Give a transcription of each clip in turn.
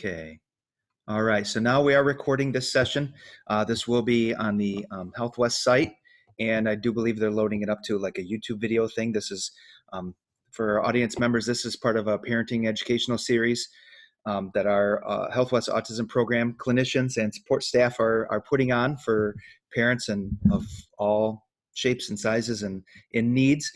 Okay. All right. So now we are recording this session. This will be on the Health West site, and I do believe they're loading it up to like a YouTube video thing. This is for our audience members. This is part of a parenting educational series that our Health West Autism Program clinicians and support staff are putting on for parents and of all shapes and sizes and in needs.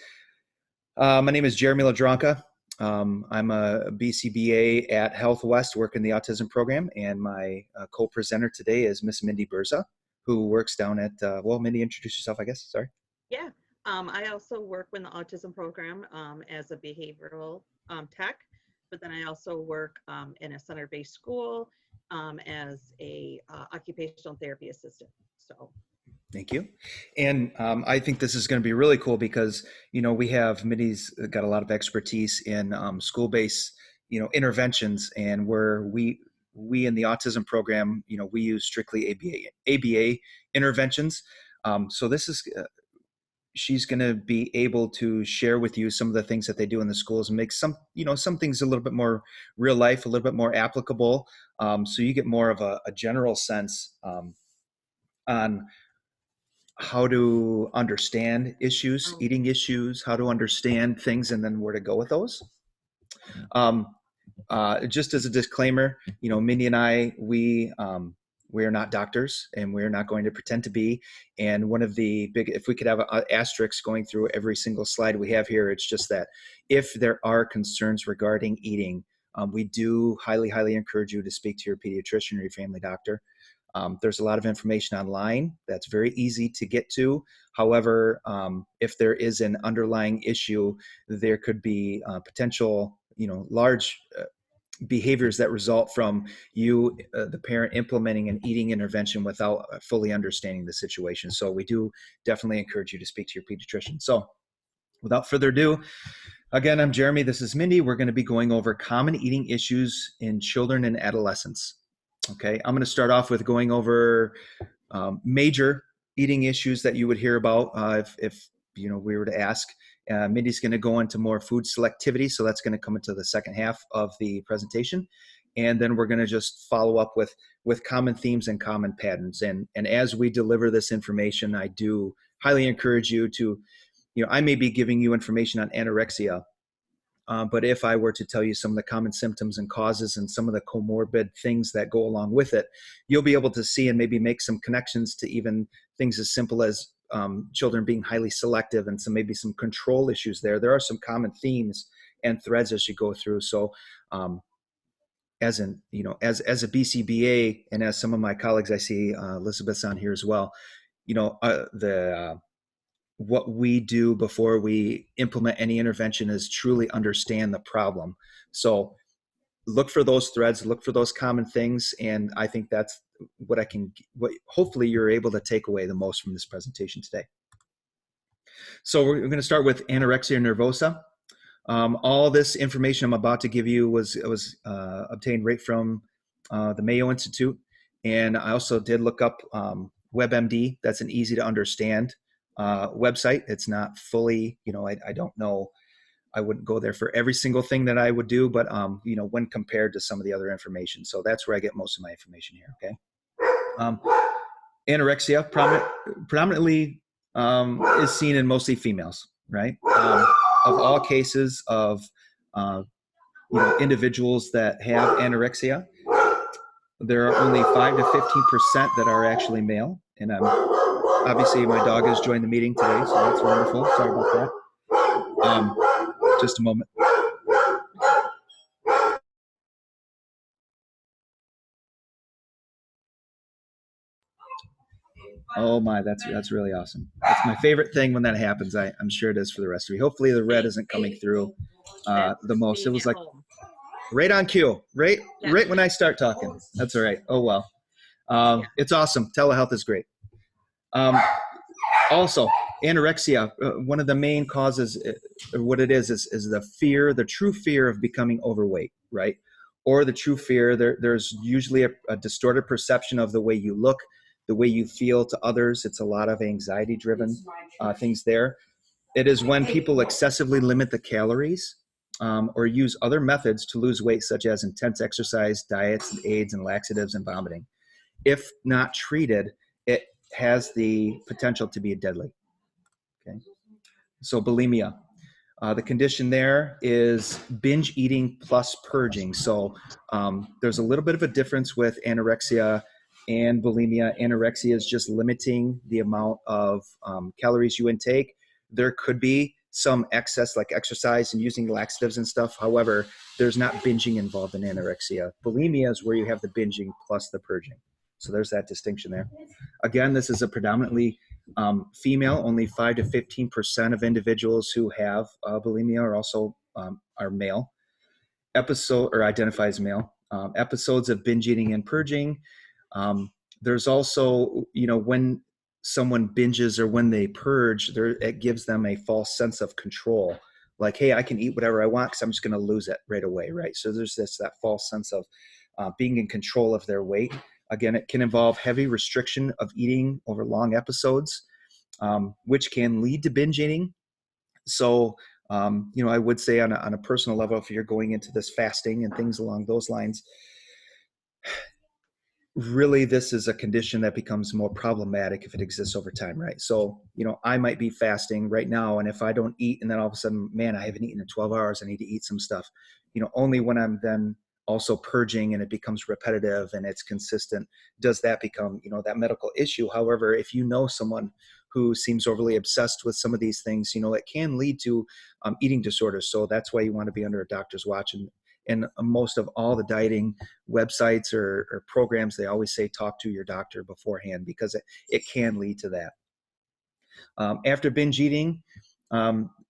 My name is Jeremy LaDronca. I'm a BCBA at Health West, work in the autism program, and my co-presenter today is Miss Mindy Burza, who works down at, well, Mindy, introduce yourself, I guess. Sorry. Yeah, I also work in the autism program as a behavioral tech, but then I also work in a center-based school as a occupational therapy assistant. So. Thank you. And I think this is going to be really cool because, you know, we have Mindy's got a lot of expertise in school-based, you know, interventions, and where we in the autism program, you know, we use strictly ABA interventions. So this is, she's going to be able to share with you some of the things that they do in the schools and make some, you know, some things a little bit more real life, a little bit more applicable. So you get more of a general sense on how to understand issues, eating issues, how to understand things, and then where to go with those. Just as a disclaimer, you know, Mindy and I, we are not doctors, and we're not going to pretend to be. And one of the big, if we could have an asterisk going through every single slide we have here, it's just that if there are concerns regarding eating, we do highly encourage you to speak to your pediatrician or your family doctor. There's a lot of information online that's very easy to get to. However, if there is an underlying issue, there could be potential, you know, large behaviors that result from you, the parent, implementing an eating intervention without fully understanding the situation. So we do definitely encourage you to speak to your pediatrician. So without further ado, again, I'm Jeremy. This is Mindy. We're going to be going over common eating issues in children and adolescents. Okay, I'm going to start off with going over major eating issues that you would hear about if you know we were to ask. Mindy's going to go into more food selectivity, so that's going to come into the second half of the presentation, and then we're going to just follow up with common themes and common patterns. And as we deliver this information, I do highly encourage you to, you know, I may be giving you information on anorexia. But if I were to tell you some of the common symptoms and causes and some of the comorbid things that go along with it, you'll be able to see and maybe make some connections to even things as simple as children being highly selective and maybe some control issues there. There are some common themes and threads as you go through. So as a BCBA, and as some of my colleagues, I see Elizabeth's on here as well, you know, what we do before we implement any intervention is truly understand the problem. So look for those threads, look for those common things. And I think that's what hopefully you're able to take away the most from this presentation today. So we're going to start with anorexia nervosa. All this information I'm about to give you was obtained right from the Mayo Institute. And I also did look up WebMD. That's an easy to understand website. It's not fully, you know, I don't know, I wouldn't go there for every single thing that I would do, but you know, when compared to some of the other information. So that's where I get most of my information here. Okay. Anorexia predominantly is seen in mostly females, right? Of all cases of you know, individuals that have anorexia, there are only 5 to 15% that are actually male. And obviously my dog has joined the meeting today, so that's wonderful. Sorry about that. Just a moment. Oh my, that's really awesome. That's my favorite thing when that happens. I'm sure it is for the rest of you. Hopefully the red isn't coming through the most. It was like right on cue, right when I start talking. That's all right. Oh well. It's awesome. Telehealth is great. Also, anorexia, one of the main causes, what it is the true fear of becoming overweight, right? Or the true fear, there's usually a distorted perception of the way you look, the way you feel to others. It's a lot of anxiety-driven things there. It is when people excessively limit the calories or use other methods to lose weight, such as intense exercise, diets, aids, and laxatives, and vomiting. If not treated, it has the potential to be deadly. Okay. So bulimia. The condition there is binge eating plus purging. So there's a little bit of a difference with anorexia and bulimia. Anorexia is just limiting the amount of calories you intake. There could be some excess, like exercise and using laxatives and stuff. However, there's not binging involved in anorexia. Bulimia is where you have the binging plus the purging. So there's that distinction there. Again, this is a predominantly female. Only 5 to 15% of individuals who have bulimia are also are male. Episode or identify as male. Episodes of binge eating and purging. There's also, when someone binges or when they purge, it gives them a false sense of control. Like, hey, I can eat whatever I want because I'm just going to lose it right away, right? So there's that false sense of being in control of their weight. Again, it can involve heavy restriction of eating over long episodes, which can lead to binge eating. So, I would say on a personal level, if you're going into this fasting and things along those lines, really this is a condition that becomes more problematic if it exists over time, right? So, I might be fasting right now, and if I don't eat, and then all of a sudden, man, I haven't eaten in 12 hours, I need to eat some stuff, only when I'm then also purging and it becomes repetitive and it's consistent, does that become, that medical issue. However, if you know someone who seems overly obsessed with some of these things, it can lead to eating disorders. So that's why you want to be under a doctor's watch. And most of all the dieting websites or programs, they always say talk to your doctor beforehand, because it can lead to that. After binge eating,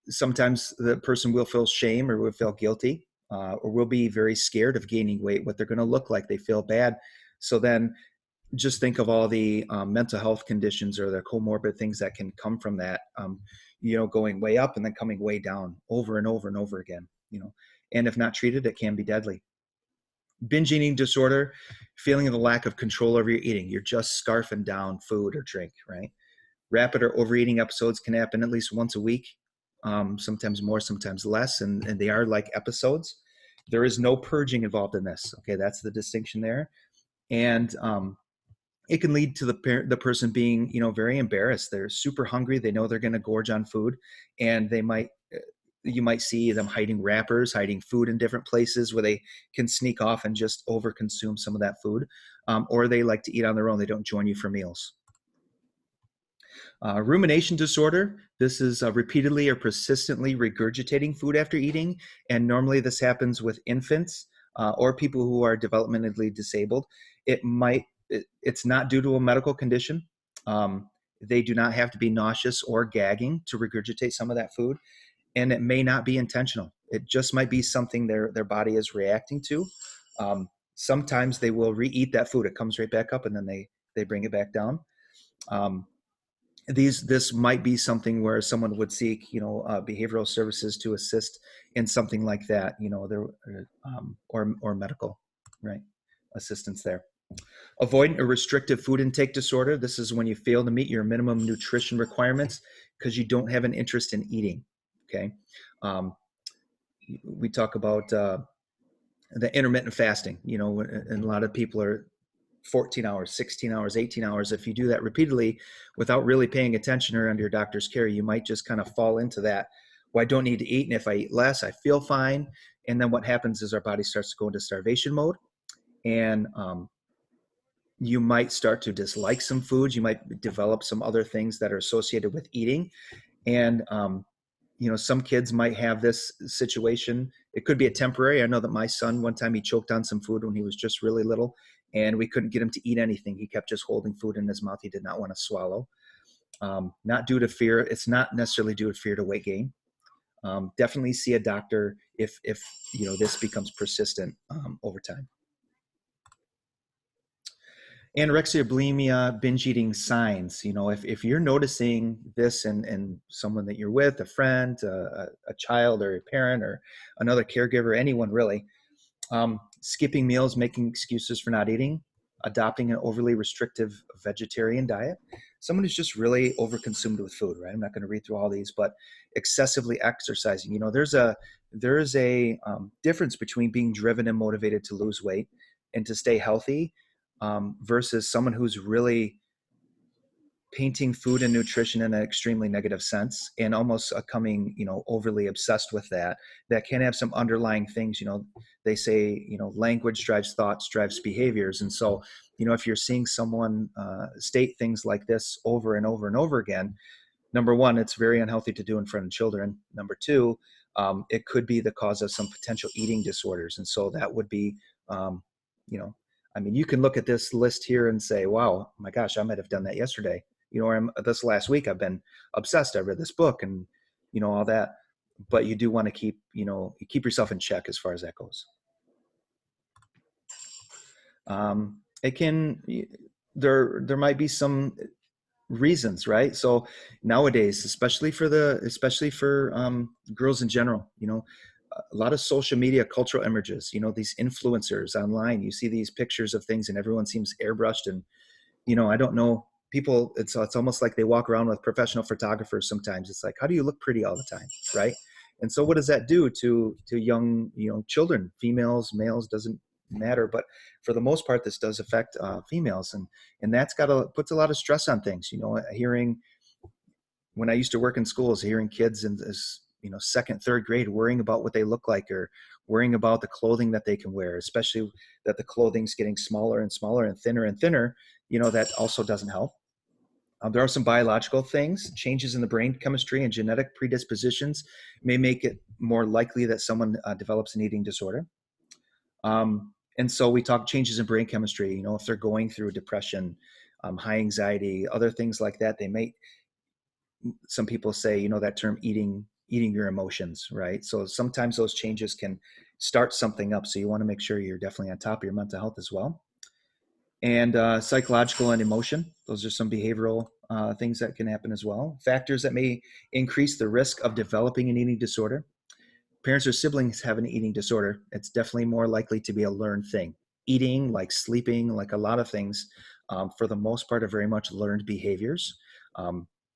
sometimes the person will feel shame or will feel guilty, or will be very scared of gaining weight, what they're going to look like. They feel bad. So then just think of all the mental health conditions or the comorbid things that can come from that, going way up and then coming way down over and over and over again, and if not treated, it can be deadly. Binge eating disorder, feeling the lack of control over your eating. You're just scarfing down food or drink, right? Rapid or overeating episodes can happen at least once a week, sometimes more, sometimes less, and they are like episodes. There is no purging involved in this. Okay, that's the distinction there. And it can lead to the person being, very embarrassed. They're super hungry. They know they're going to gorge on food, and you might see them hiding wrappers, hiding food in different places where they can sneak off and just overconsume some of that food, or they like to eat on their own. They don't join you for meals. Rumination disorder. This is repeatedly or persistently regurgitating food after eating, and normally this happens with infants or people who are developmentally disabled. It's not due to a medical condition. They do not have to be nauseous or gagging to regurgitate some of that food, and it may not be intentional. It just might be something their body is reacting to. Sometimes they will re-eat that food. It comes right back up, and then they bring it back down. This might be something where someone would seek, behavioral services to assist in something like that, or medical, right, assistance there. Avoidant or restrictive food intake disorder. This is when you fail to meet your minimum nutrition requirements because you don't have an interest in eating. Okay, we talk about the intermittent fasting. And a lot of people are 14 hours, 16 hours, 18 hours. If you do that repeatedly without really paying attention or under your doctor's care, you might just kind of fall into that. Well, I don't need to eat, and if I eat less, I feel fine. And then what happens is our body starts to go into starvation mode, and you might start to dislike some foods. You might develop some other things that are associated with eating. And, some kids might have this situation. It could be a temporary. I know that my son, one time he choked on some food when he was just really little, and we couldn't get him to eat anything. He kept just holding food in his mouth. He did not want to swallow. Not due to fear. It's not necessarily due to fear to weight gain. Definitely see a doctor if this becomes persistent over time. Anorexia, bulimia, binge eating signs. If you're noticing this in someone that you're with, a friend, a child, or a parent, or another caregiver, anyone really, skipping meals, making excuses for not eating, adopting an overly restrictive vegetarian diet, someone who's just really overconsumed with food, right? I'm not going to read through all these, but excessively exercising. There is a difference between being driven and motivated to lose weight and to stay healthy, versus someone who's really painting food and nutrition in an extremely negative sense and almost becoming, overly obsessed with that can have some underlying things. They say, language drives thoughts, drives behaviors. And so, if you're seeing someone state things like this over and over and over again, number one, it's very unhealthy to do in front of children. Number two, it could be the cause of some potential eating disorders. And so that would be, you can look at this list here and say, wow, my gosh, I might have done that yesterday. Or this last week, I've been obsessed. I read this book and, all that. But you do want to keep yourself in check as far as that goes. There might be some reasons, right? So nowadays, especially for girls in general, a lot of social media cultural images, these influencers online, you see these pictures of things and everyone seems airbrushed. And, I don't know, people, it's almost like they walk around with professional photographers sometimes. It's like, how do you look pretty all the time, right? And so what does that do to young, children, females, males, doesn't matter. But for the most part, this does affect females. And that's puts a lot of stress on things. Hearing, when I used to work in schools, hearing kids in this, second, third grade worrying about what they look like, or worrying about the clothing that they can wear, especially that the clothing's getting smaller and smaller and thinner, that also doesn't help. There are some biological things, changes in the brain chemistry and genetic predispositions may make it more likely that someone develops an eating disorder. And so we talk changes in brain chemistry, if they're going through depression, high anxiety, other things like that, some people say, that term eating your emotions, right? So sometimes those changes can start something up. So you want to make sure you're definitely on top of your mental health as well. And psychological and emotion, those are some behavioral things that can happen as well. Factors that may increase the risk of developing an eating disorder. Parents or siblings have an eating disorder, it's definitely more likely to be a learned thing. Eating, like sleeping, like a lot of things, for the most part, are very much learned behaviors.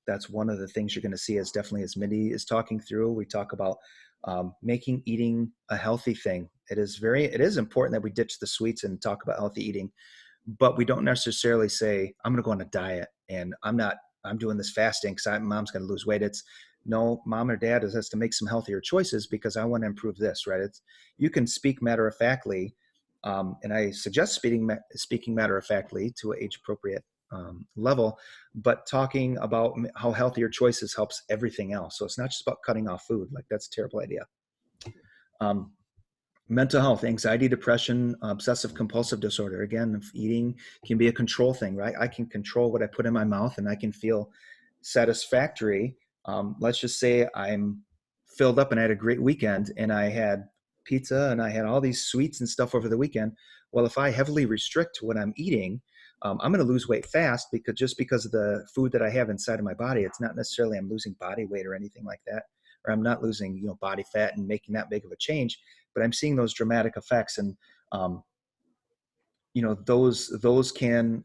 That's one of the things you're going to see, as definitely as Mindy is talking through. We talk about making eating a healthy thing. It is important that we ditch the sweets and talk about healthy eating, but we don't necessarily say, I'm going to go on a diet and I'm doing this fasting because mom's going to lose weight. It's no, mom or dad has to make some healthier choices because I want to improve this, right? You can speak matter-of-factly, and I suggest speaking matter-of-factly to an age-appropriate level, but talking about how healthier choices helps everything else. So it's not just about cutting off food. Like, that's a terrible idea. Mental health, anxiety, depression, obsessive compulsive disorder. Again, if eating can be a control thing, right? I can control what I put in my mouth and I can feel satisfactory. Let's just say I'm filled up and I had a great weekend and I had pizza and I had all these sweets and stuff over the weekend. Well, if I heavily restrict what I'm eating, I'm going to lose weight fast because of the food that I have inside of my body. It's not necessarily I'm losing body weight or anything like that, or I'm not losing, body fat and making that big of a change, but I'm seeing those dramatic effects. And, those can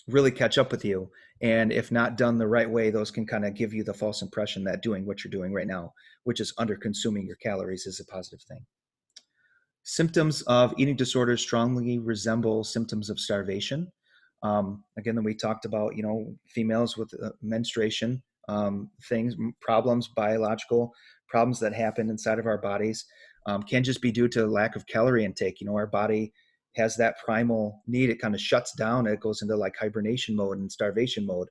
really catch up with you. And if not done the right way, those can kind of give you the false impression that doing what you're doing right now, which is under consuming your calories, is a positive thing. Symptoms of eating disorders strongly resemble symptoms of starvation. Again, then we talked about, females with menstruation, things, problems, biological problems that happen inside of our bodies, can just be due to lack of calorie intake. Our body has that primal need. It kind of shuts down. It goes into like hibernation mode and starvation mode.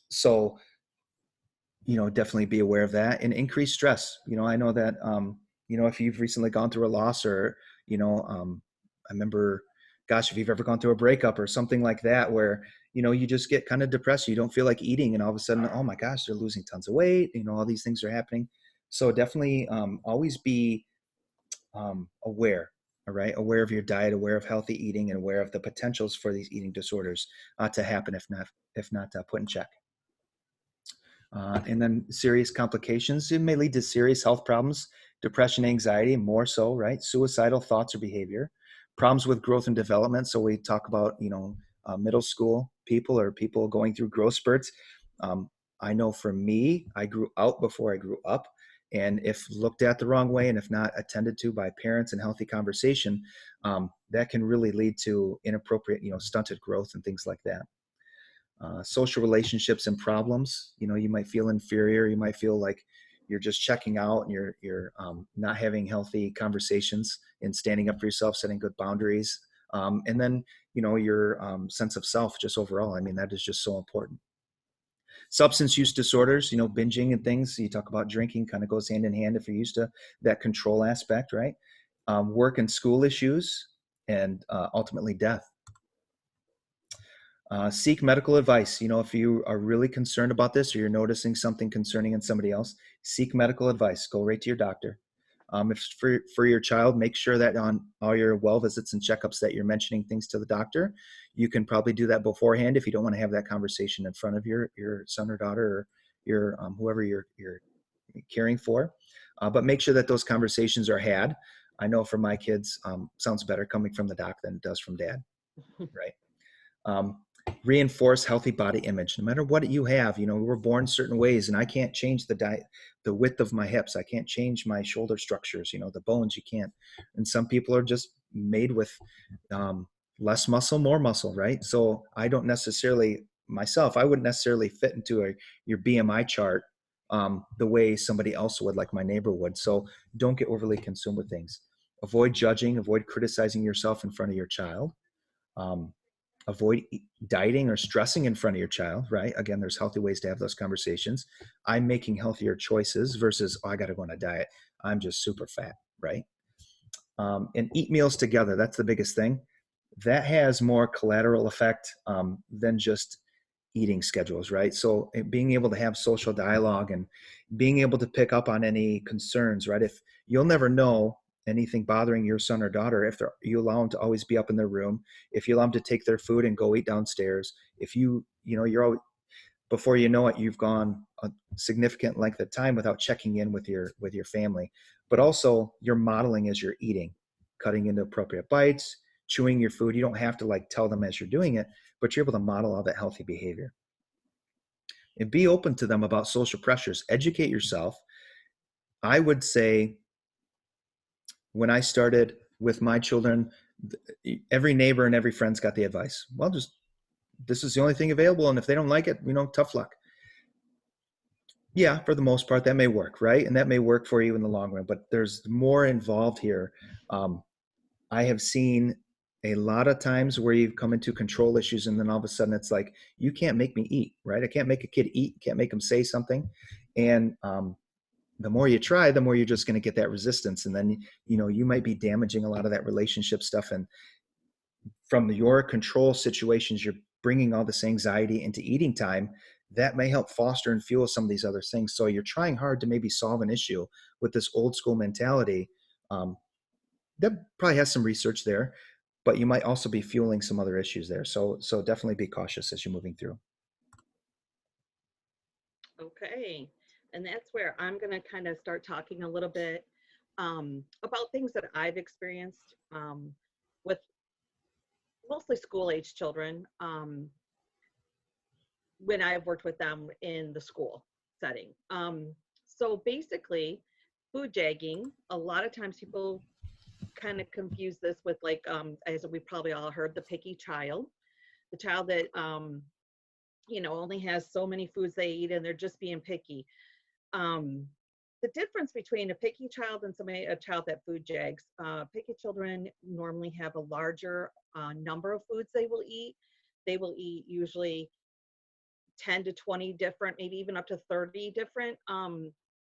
So, definitely be aware of that. And increased stress. I know that, if you've recently gone through a loss or, I remember, gosh, if you've ever gone through a breakup or something like that, where, you just get kind of depressed, you don't feel like eating, and all of a sudden, oh my gosh, they're losing tons of weight, all these things are happening. So definitely always be aware, all right? Aware of your diet, aware of healthy eating, and aware of the potentials for these eating disorders to happen if not put in check. And then serious complications. It may lead to serious health problems, depression, anxiety, more so, right? Suicidal thoughts or behavior. Problems with growth and development. So we talk about, middle school people or people going through growth spurts. Um, I know for me, I grew out before I grew up. And if looked at the wrong way and if not attended to by parents and healthy conversation, that can really lead to inappropriate, stunted growth and things like that. Social relationships and problems. You might feel inferior. You might feel like you're just checking out and you're not having healthy conversations and standing up for yourself, setting good boundaries. And then, your sense of self just overall. I mean, that is just so important. Substance use disorders, binging and things. You talk about drinking, kind of goes hand in hand if you're used to that control aspect, right? Work and school issues, and ultimately death. Seek medical advice. If you are really concerned about this or you're noticing something concerning in somebody else, seek medical advice. Go right to your doctor. If it's for your child, make sure that on all your well visits and checkups that you're mentioning things to the doctor. You can probably do that beforehand if you don't want to have that conversation in front of your son or daughter or your whoever you're caring for. But make sure that those conversations are had. I know for my kids, sounds better coming from the doc than it does from dad, right? um, Reinforce healthy body image no matter what you have. We're born certain ways and I can't change the width of my hips. I can't change my shoulder structures, the bones you can't. And some people are just made with um, less muscle, more muscle, right? So I don't necessarily myself, I wouldn't necessarily fit into your BMI chart the way somebody else would, like my neighbor would. So don't get overly consumed with things. Avoid judging, avoid criticizing yourself in front of your child. um, Avoid dieting or stressing in front of your child, right? Again, there's healthy ways to have those conversations. I'm making healthier choices versus, oh, I got to go on a diet, I'm just super fat, right? And eat meals together. That's the biggest thing. That has more collateral effect than just eating schedules, right? So being able to have social dialogue and being able to pick up on any concerns, right? If you'll never know anything bothering your son or daughter if you allow them to always be up in their room, if you allow them to take their food and go eat downstairs, if you're always, before you know it, you've gone a significant length of time without checking in with your family. But also you're modeling as you're eating, cutting into appropriate bites, chewing your food. You don't have to like tell them as you're doing it, but you're able to model all that healthy behavior. And be open to them about social pressures. Educate yourself. I would say when I started with my children, every neighbor and every friend's got the advice. Well, just this is the only thing available, and if they don't like it, tough luck. Yeah, for the most part, that may work, right? And that may work for you in the long run, but there's more involved here. Um, I have seen a lot of times where you come into control issues, and then all of a sudden it's like, you can't make me eat, right? I can't make a kid eat, can't make them say something. And the more you try, the more you're just going to get that resistance. And then, you might be damaging a lot of that relationship stuff. And from your control situations, you're bringing all this anxiety into eating time that may help foster and fuel some of these other things. So you're trying hard to maybe solve an issue with this old school mentality. That probably has some research there, but you might also be fueling some other issues there. So definitely be cautious as you're moving through. Okay. And that's where I'm going to kind of start talking a little bit about things that I've experienced with mostly school age children when I've worked with them in the school setting. So basically, food jagging, a lot of times people kind of confuse this with like, as we probably all heard, the picky child, the child that, only has so many foods they eat and they're just being picky. Um, the difference between a picky child and a child that food jags, picky children normally have a larger number of foods they will eat. They will eat usually 10 to 20 different, maybe even up to 30 different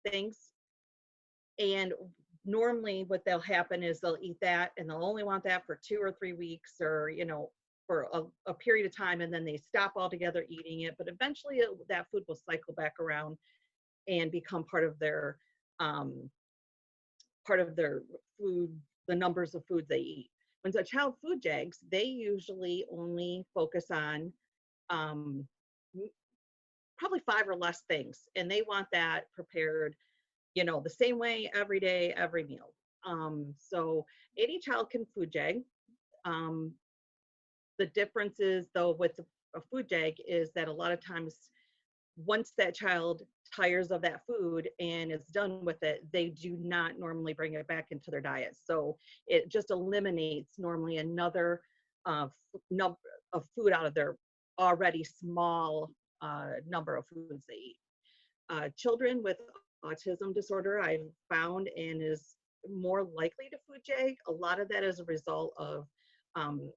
things. And normally what they'll happen is they'll eat that and they'll only want that for 2 or 3 weeks or, for a period of time, and then they stop altogether eating it. But eventually that food will cycle back around and become um, part of their food, the numbers of foods they eat. When a child food jags, they usually only focus on um, probably 5 or less things, and they want that prepared, the same way every day, every meal. So any child can food jag. The difference is, though, with a food jag is that a lot of times, once that child tires of that food and is done with it, they do not normally bring it back into their diet. So it just eliminates normally another number of food out of their already small number of foods they eat. Children with autism disorder, I've found, and is more likely to food jag. A lot of that is a result of um,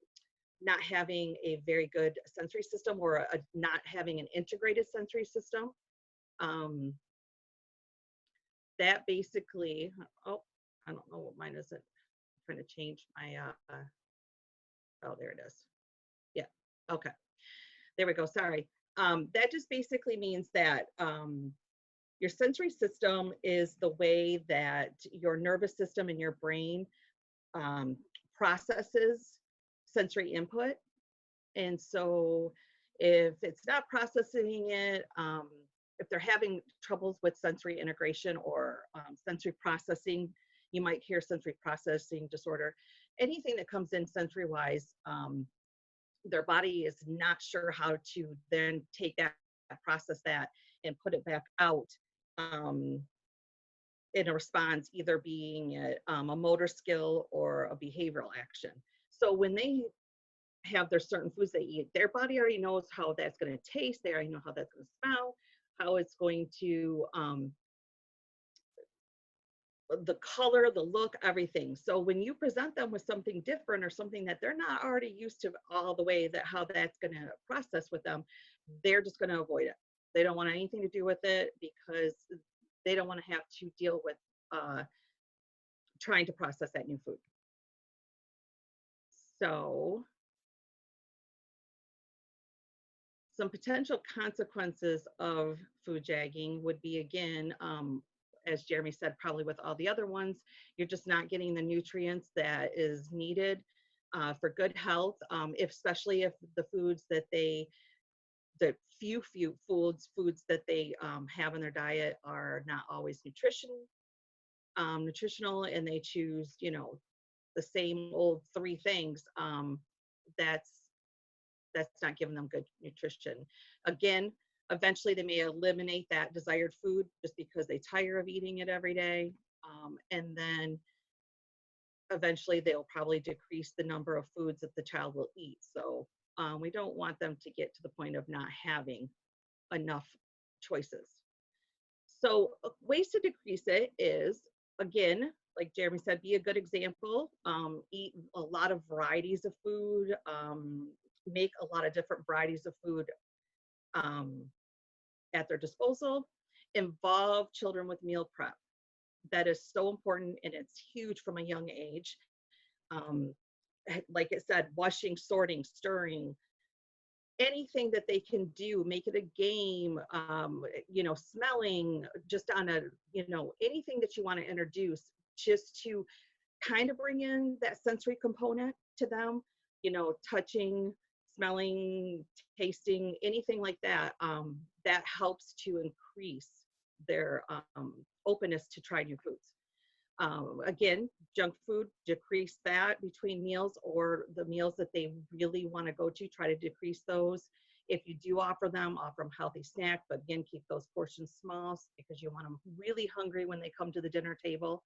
not having a very good sensory system, or not having an integrated sensory system. Um, that basically, oh, I don't know what mine isn't. I'm trying to change my, oh, there it is. Yeah, okay, there we go, sorry. That just basically means that your sensory system is the way that your nervous system and your brain um, processes sensory input. And so if it's not processing it, if they're having troubles with sensory integration or sensory processing, you might hear sensory processing disorder. Anything that comes in sensory wise, their body is not sure how to then take that, process that, and put it back out um, in a response, either being a motor skill or a behavioral action. So when they have their certain foods they eat, their body already knows how that's going to taste. They already know how that's going to smell, how it's going to, the color, the look, everything. So when you present them with something different or something that they're not already used to all the way that how that's going to process with them, they're just going to avoid it. They don't want anything to do with it because they don't want to have to deal with trying to process that new food. So some potential consequences of food jagging would be, again, as Jeremy said, probably with all the other ones, you're just not getting the nutrients that is needed for good health, especially if the foods that they, the few foods that they have in their diet are not always nutritional, and they choose, the same old three things. That's not giving them good nutrition. Again, eventually they may eliminate that desired food just because they tire of eating it every day. And then eventually they'll probably decrease the number of foods that the child will eat. So we don't want them to get to the point of not having enough choices. So ways to decrease it is, again, like Jeremy said, be a good example. Eat a lot of varieties of food. Make a lot of different varieties of food at their disposal. Involve children with meal prep. That is so important, and it's huge from a young age. Um, like I said, washing, sorting, stirring, anything that they can do, make it a game, smelling, just on a, anything that you want to introduce, just to kind of bring in that sensory component to them, touching, smelling, tasting, anything like that, that helps to increase their openness to try new foods. Again, junk food, decrease that between meals, or the meals that they really want to go to, try to decrease those. If you do offer them healthy snack, but again, keep those portions small because you want them really hungry when they come to the dinner table.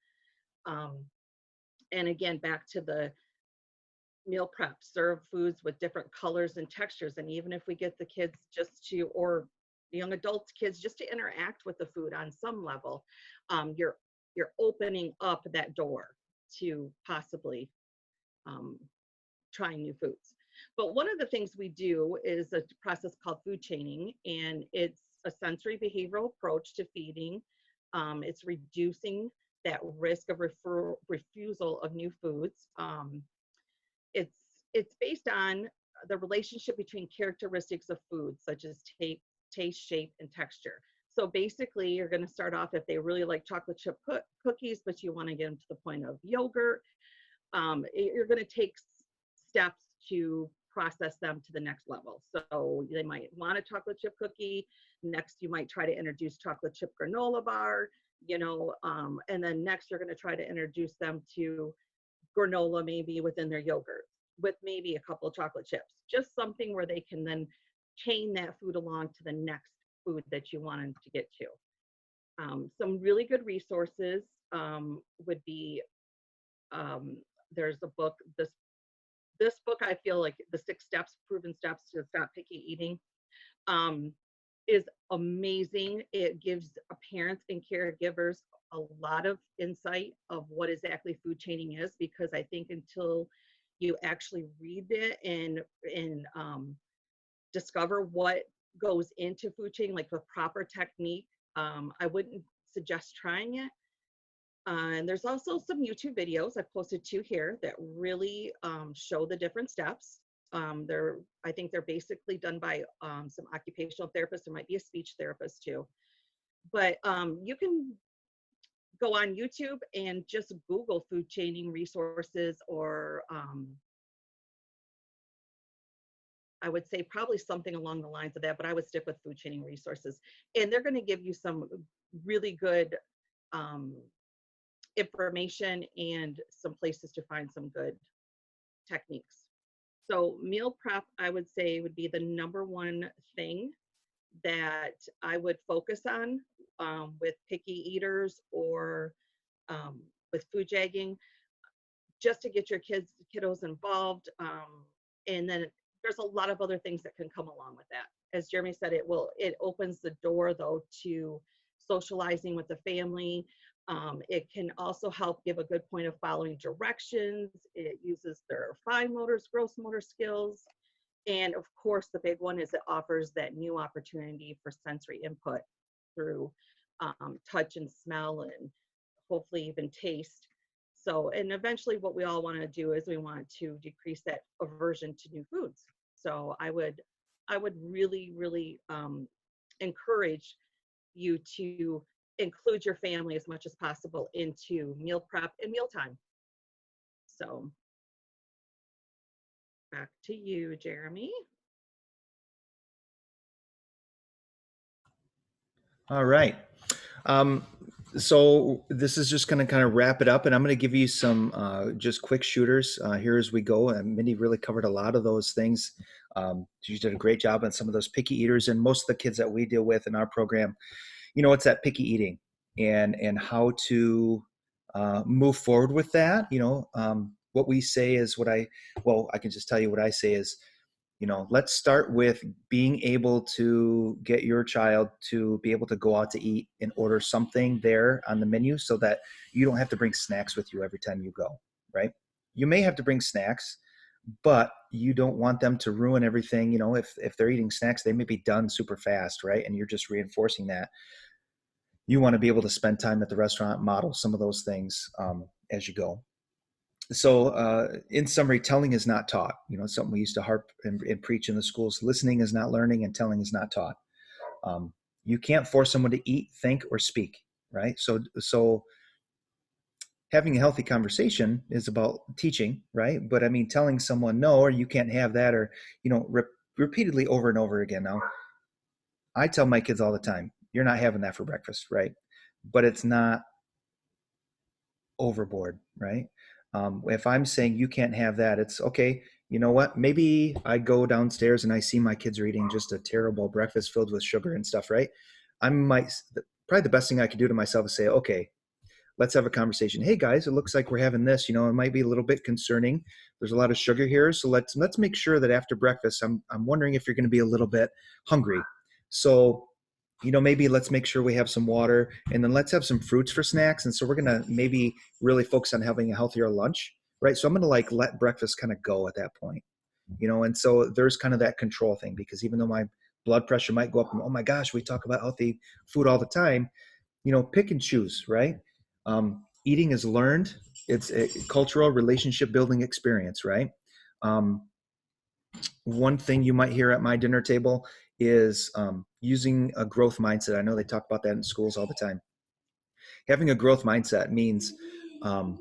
And again, back to the meal prep, serve foods with different colors and textures. And even if we get the kids just to, or the young adults, kids, just to interact with the food on some level, you're opening up that door to possibly trying new foods. But one of the things we do is a process called food chaining, and it's a sensory behavioral approach to feeding. It's reducing that risk of refusal of new foods. It's based on the relationship between characteristics of foods, such as taste, shape, and texture. So basically, you're going to start off if they really like chocolate chip cookies, but you want to get them to the point of yogurt. You're going to take steps to process them to the next level. So they might want a chocolate chip cookie. Next, you might try to introduce chocolate chip granola bar, and then next you're going to try to introduce them to granola maybe within their yogurt. with maybe a couple of chocolate chips, just something where they can then chain that food along to the next food that you want them to get to. Some really good resources would be, um, there's a book, this book, I feel like the 6 steps, proven steps to stop picky eating, um, is amazing. It gives parents and caregivers a lot of insight of what exactly food chaining is, because I think until you actually read it and discover what goes into food chaining, like the proper technique, I wouldn't suggest trying it. And there's also some YouTube videos I've posted 2 here that really show the different steps. I think they're basically done by some occupational therapists. There might be a speech therapist too. But you can go on YouTube and just Google food chaining resources, or I would say probably something along the lines of that, but I would stick with food chaining resources. And they're going to give you some really good um, information and some places to find some good techniques. So meal prep, I would say, would be the number one thing that I would focus on with picky eaters, or with food jagging, just to get your kiddos involved. And then there's a lot of other things that can come along with that. As Jeremy said, it opens the door though to socializing with the family. It can also help give a good point of following directions. It uses their fine motors, gross motor skills. And of course, the big one is it offers that new opportunity for sensory input through touch and smell, and hopefully even taste. So, and eventually what we all want to do is we want to decrease that aversion to new foods. So I would really, really encourage you to include your family as much as possible into meal prep and mealtime. So back to you, Jeremy. All right. Um, so this is just going to kind of wrap it up, and I'm going to give you some just quick shooters here as we go. And Mindy really covered a lot of those things. She did a great job on some of those picky eaters, and most of the kids that we deal with in our program, it's that picky eating and how to move forward with that. What we say is I can just tell you what I say is, let's start with being able to get your child to be able to go out to eat and order something there on the menu, so that you don't have to bring snacks with you every time you go, right? You may have to bring snacks, but you don't want them to ruin everything. If they're eating snacks, they may be done super fast, right? And you're just reinforcing that. You want to be able to spend time at the restaurant, model some of those things as you go. So in summary, telling is not taught. It's something we used to harp and preach in the schools. Listening is not learning, and telling is not taught. You can't force someone to eat, think, or speak, right? So having a healthy conversation is about teaching, right? But I mean, telling someone no, or you can't have that, or repeatedly over and over again. Now, I tell my kids all the time, you're not having that for breakfast, right? But it's not overboard, right? If I'm saying you can't have that, it's okay. You know what? Maybe I go downstairs and I see my kids are eating just a terrible breakfast filled with sugar and stuff, right? Probably the best thing I could do to myself is say, okay, let's have a conversation. Hey guys, it looks like we're having this. It might be a little bit concerning. There's a lot of sugar here, so let's make sure that after breakfast, I'm wondering if you're going to be a little bit hungry. So maybe let's make sure we have some water, and then let's have some fruits for snacks. And so we're going to maybe really focus on having a healthier lunch, right? So I'm going to let breakfast kind of go at that point, and so there's kind of that control thing, because even though my blood pressure might go up and, oh my gosh, we talk about healthy food all the time, pick and choose, right? Eating is learned. It's a cultural relationship building experience, right? One thing you might hear at my dinner table is using a growth mindset. I know they talk about that in schools all the time. Having a growth mindset means, I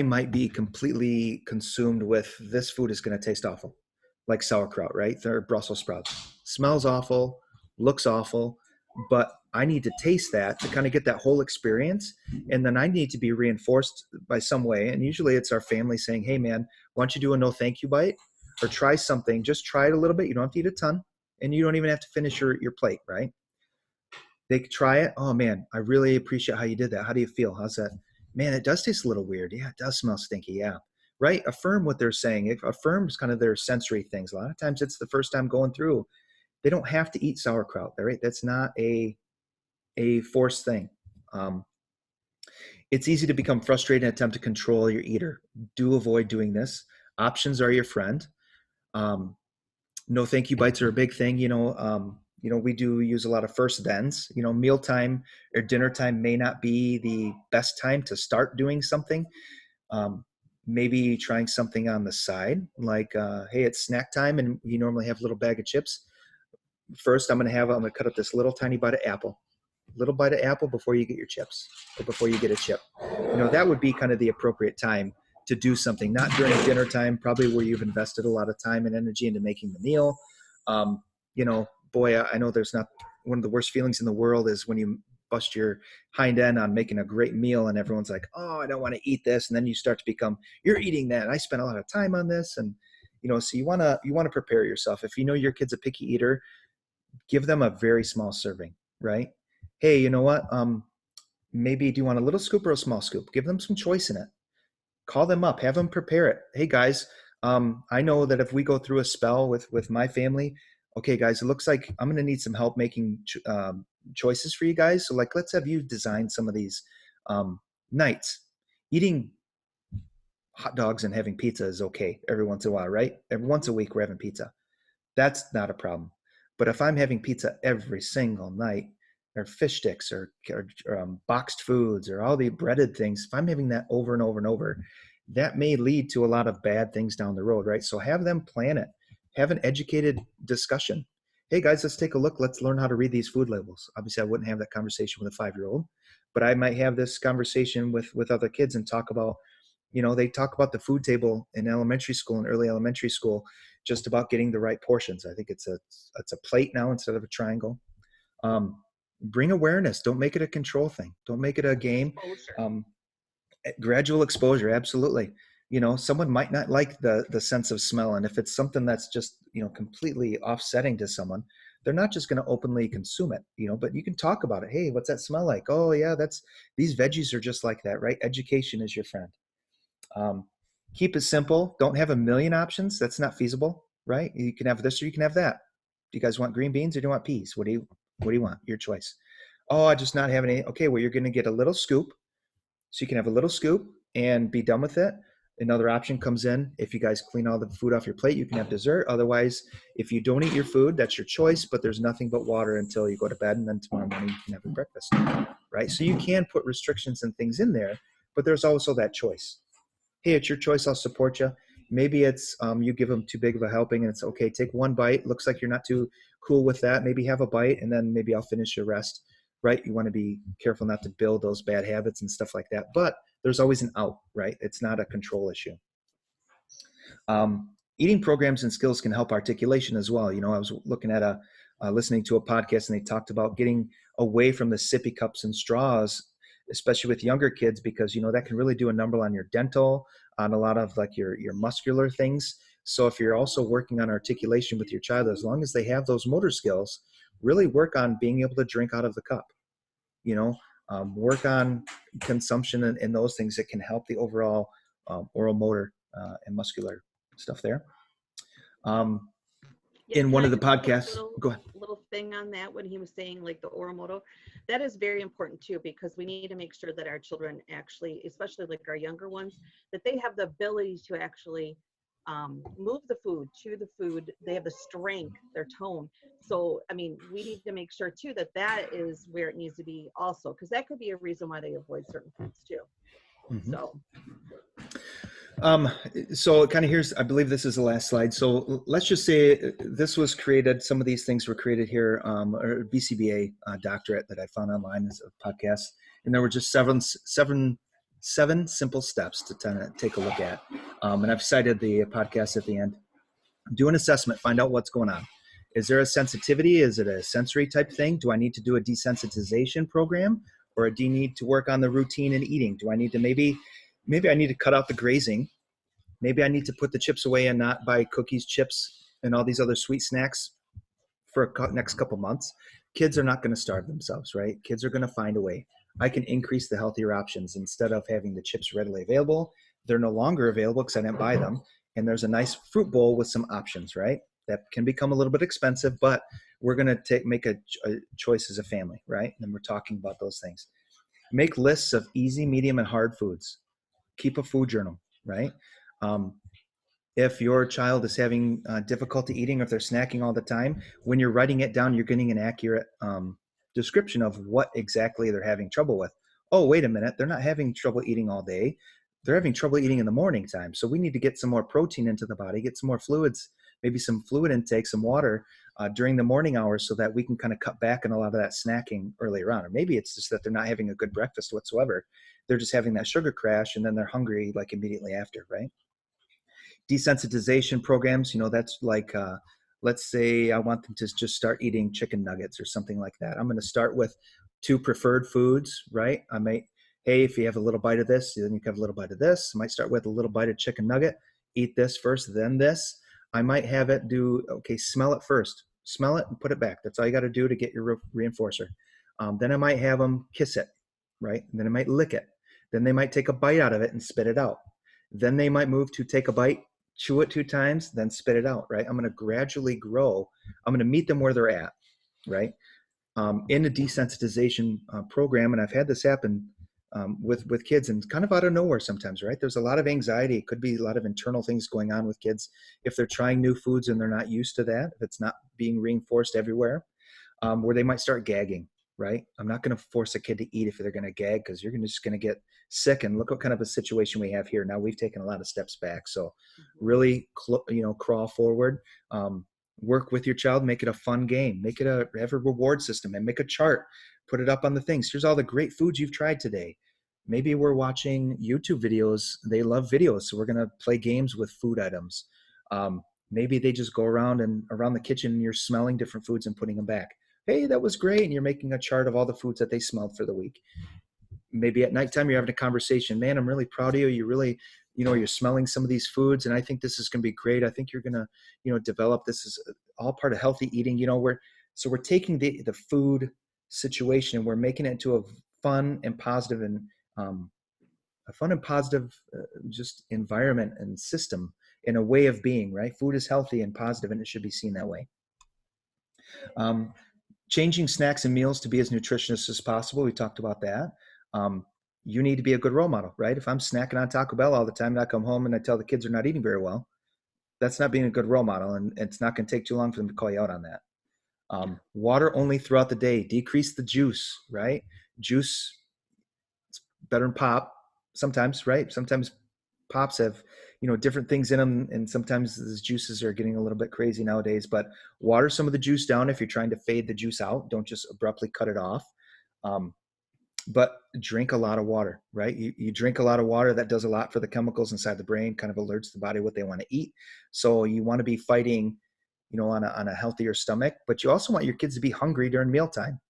might be completely consumed with this food is going to taste awful, like sauerkraut, right? Or Brussels sprouts. Smells awful, looks awful, but I need to taste that to kind of get that whole experience. And then I need to be reinforced by some way. And usually it's our family saying, hey man, Why don't you do a no thank you bite, or try something? Just try it a little bit. You don't have to eat a ton, and you don't even have to finish your plate, right? They could try it. Oh man, I really appreciate how you did that. How do you feel? How's that? Man, it does taste a little weird. Yeah, it does smell stinky. Yeah. Right? Affirm what they're saying. It affirms kind of their sensory things. A lot of times it's the first time going through. They don't have to eat sauerkraut, right? That's not a forced thing. It's easy to become frustrated and attempt to control your eater. Do avoid doing this. Options are your friend. Um, no thank you bites are a big thing. We do use a lot of first thens. Mealtime or dinner time may not be the best time to start doing something. Um, Maybe trying something on the side, like, hey, it's snack time, and you normally have a little bag of chips. First, I'm going to cut up this little tiny bite of apple, little bite of apple before you get your chips, or before you get a chip. That would be kind of the appropriate time to do something, not during dinner time, probably where you've invested a lot of time and energy into making the meal. Boy, I know there's not one of the worst feelings in the world is when you bust your hind end on making a great meal and everyone's like, oh, I don't want to eat this. And then you start to become, you're eating that. I spent a lot of time on this. And, so you want to prepare yourself. If you know your kid's a picky eater, give them a very small serving, right? Hey, you know what? Maybe do you want a little scoop or a small scoop? Give them some choice in it. Call them up, have them prepare it. Hey guys, I know that if we go through a spell with my family, okay guys, it looks like I'm going to need some help making choices for you guys. So let's have you design some of these nights. Eating hot dogs and having pizza is okay every once in a while, right? Every once a week we're having pizza. That's not a problem. But if I'm having pizza every single night, or fish sticks, or boxed foods, or all the breaded things, if I'm having that over and over and over, that may lead to a lot of bad things down the road, right? So have them plan it. Have an educated discussion. Hey guys, let's take a look. Let's learn how to read these food labels. Obviously, I wouldn't have that conversation with a 5-year-old, but I might have this conversation with other kids and talk about, they talk about the food table in elementary school and early elementary school, just about getting the right portions. I think it's a plate now instead of a triangle. Bring awareness. Don't make it a control thing. Don't make it a game. Gradual exposure. Absolutely. Someone might not like the sense of smell. And if it's something that's just, completely offsetting to someone, they're not just going to openly consume it, but you can talk about it. Hey, what's that smell like? Oh yeah, these veggies are just like that, right? Education is your friend. Keep it simple. Don't have a million options. That's not feasible, right? You can have this or you can have that. Do you guys want green beans or do you want peas? What do you want? Your choice. Oh, I just not have any. Okay, well, you're going to get a little scoop. So you can have a little scoop and be done with it. Another option comes in. If you guys clean all the food off your plate, you can have dessert. Otherwise, if you don't eat your food, that's your choice, but there's nothing but water until you go to bed. And then tomorrow morning you can have your breakfast, right? So you can put restrictions and things in there, but there's also that choice. Hey, it's your choice. I'll support you. Maybe it's you give them too big of a helping and it's okay. Take one bite. Looks like you're not too cool with that. Maybe have a bite and then maybe I'll finish your rest, right? You want to be careful not to build those bad habits and stuff like that. But there's always an out, right? It's not a control issue. Eating programs and skills can help articulation as well. I was looking at listening to a podcast and they talked about getting away from the sippy cups and straws, especially with younger kids, because that can really do a number on your dental, on a lot of like your muscular things. So if you're also working on articulation with your child, as long as they have those motor skills, really work on being able to drink out of the cup. Work on consumption and those things that can help the overall oral motor and muscular stuff there. In one of the podcasts, go ahead. Little thing on that when he was saying like the oral motor, that is very important too, because we need to make sure that our children actually, especially like our younger ones, that they have the ability to actually move the food, chew the food. They have the strength, their tone. So, I mean, we need to make sure too that is where it needs to be also, because that could be a reason why they avoid certain foods too. Mm-hmm. So kind of here's, I believe this is the last slide. So let's just say this was created, some of these things were created here, or BCBA doctorate that I found online as a podcast. And there were just seven simple steps to kind of take a look at. And I've cited the podcast at the end. Do an assessment, find out what's going on. Is there a sensitivity? Is it a sensory type thing? Do I need to do a desensitization program, or do you need to work on the routine and eating? Do I need to maybe I need to cut out the grazing Maybe I need to put the chips away and not buy cookies, chips, and all these other sweet snacks for next couple months. Kids are not going to starve themselves, right? Kids are going to find a way. I can increase the healthier options instead of having the chips readily available. They're no longer available because I didn't buy them. And there's a nice fruit bowl with some options, right? That can become a little bit expensive, but we're going to make a choice as a family, right? And we're talking about those things. Make lists of easy, medium, and hard foods. Keep a food journal, right? Um, if your child is having difficulty eating, or if they're snacking all the time, when you're writing it down, you're getting an accurate description of what exactly they're having trouble with. Oh, wait a minute, they're not having trouble eating all day. They're having trouble eating in the morning time. So we need to get some more protein into the body, get some more fluids, maybe some fluid intake, some water during the morning hours, so that we can kind of cut back on a lot of that snacking earlier on. Or maybe it's just that they're not having a good breakfast whatsoever. They're just having that sugar crash, and then they're hungry like immediately after, right? Desensitization programs, that's like, let's say I want them to just start eating chicken nuggets or something like that. I'm going to start with 2 preferred foods, right? I might, hey, if you have a little bite of this, then you can have a little bite of this. I might start with a little bite of chicken nugget, eat this first, then this. I might have it do, okay, smell it first, smell it and put it back. That's all you got to do to get your reinforcer. Then I might have them kiss it, right? And then I might lick it. Then they might take a bite out of it and spit it out. Then they might move to take a bite, chew it 2 times, then spit it out, right? I'm going to gradually grow. I'm going to meet them where they're at, right? In a desensitization program, and I've had this happen with kids, and kind of out of nowhere sometimes, right? There's a lot of anxiety. It could be a lot of internal things going on with kids if they're trying new foods and they're not used to that, if it's not being reinforced everywhere, where they might start gagging, right? I'm not going to force a kid to eat if they're going to gag, because you're just going to get sick. And look what kind of a situation we have here. Now we've taken a lot of steps back. So really, crawl forward, work with your child, make it a fun game, have a reward system, and make a chart, put it up on the things. Here's all the great foods you've tried today. Maybe we're watching YouTube videos. They love videos. So we're going to play games with food items. Maybe they just go around the kitchen and you're smelling different foods and putting them back. Hey, that was great. And you're making a chart of all the foods that they smelled for the week. Maybe at nighttime, you're having a conversation. Man, I'm really proud of you. You really, you're smelling some of these foods, and I think this is going to be great. I think you're going to, develop. This is all part of healthy eating. We're taking the food situation and we're making it into a fun and positive just environment and system, in a way of being, right? Food is healthy and positive, and it should be seen that way. Changing snacks and meals to be as nutritious as possible. We talked about that. You need to be a good role model, right? If I'm snacking on Taco Bell all the time and I come home and I tell the kids they're not eating very well, that's not being a good role model, and it's not going to take too long for them to call you out on that. Water only throughout the day. Decrease the juice, right? Juice, it's better than pop sometimes, right? Sometimes pops have, different things in them, and sometimes these juices are getting a little bit crazy nowadays. But water some of the juice down if you're trying to fade the juice out. Don't just abruptly cut it off. But drink a lot of water, right? You drink a lot of water. That does a lot for the chemicals inside the brain, kind of alerts the body what they want to eat. So you want to be fighting, on a healthier stomach, but you also want your kids to be hungry during mealtime,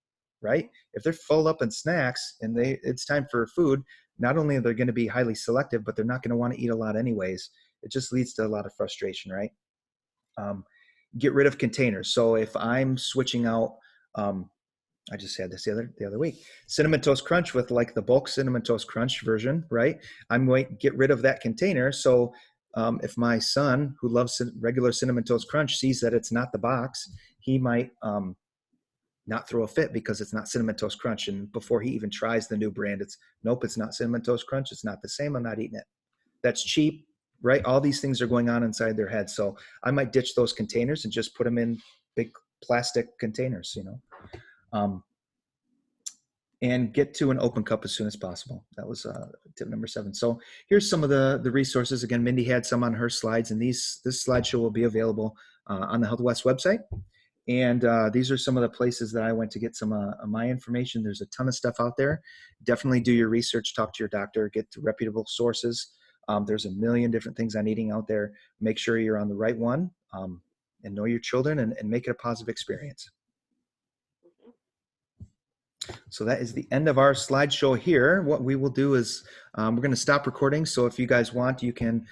right? If they're full up in snacks and it's time for food, not only are they going to be highly selective, but they're not going to want to eat a lot anyways. It just leads to a lot of frustration, right? Get rid of containers. So if I'm switching out, I just had this the other week, Cinnamon Toast Crunch with like the bulk Cinnamon Toast Crunch version, right? I'm going to get rid of that container. So if my son, who loves regular Cinnamon Toast Crunch, sees that it's not the box, he might not throw a fit because it's not Cinnamon Toast Crunch. And before he even tries the new brand, it's not Cinnamon Toast Crunch. It's not the same. I'm not eating it. That's cheap, right? All these things are going on inside their head. So I might ditch those containers and just put them in big plastic containers, and get to an open cup as soon as possible. That was tip number 7. So here's some of the resources. Again, Mindy had some on her slides, and this slideshow will be available on the Health West website. And these are some of the places that I went to get some of my information. There's a ton of stuff out there. Definitely do your research, talk to your doctor, get to reputable sources. There's a million different things on eating out there. Make sure you're on the right one, and know your children, and make it a positive experience. So that is the end of our slideshow here. What we will do is we're going to stop recording. So if you guys want, you can,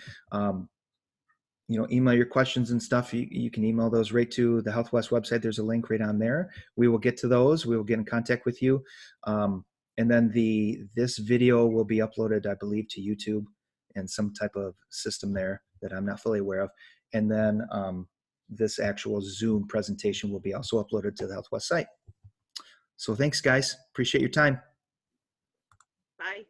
email your questions and stuff. You can email those right to the Health West website. There's a link right on there. We will get to those. We will get in contact with you. And then this video will be uploaded, I believe, to YouTube and some type of system there that I'm not fully aware of. And then this actual Zoom presentation will be also uploaded to the Health West site. So thanks, guys. Appreciate your time. Bye.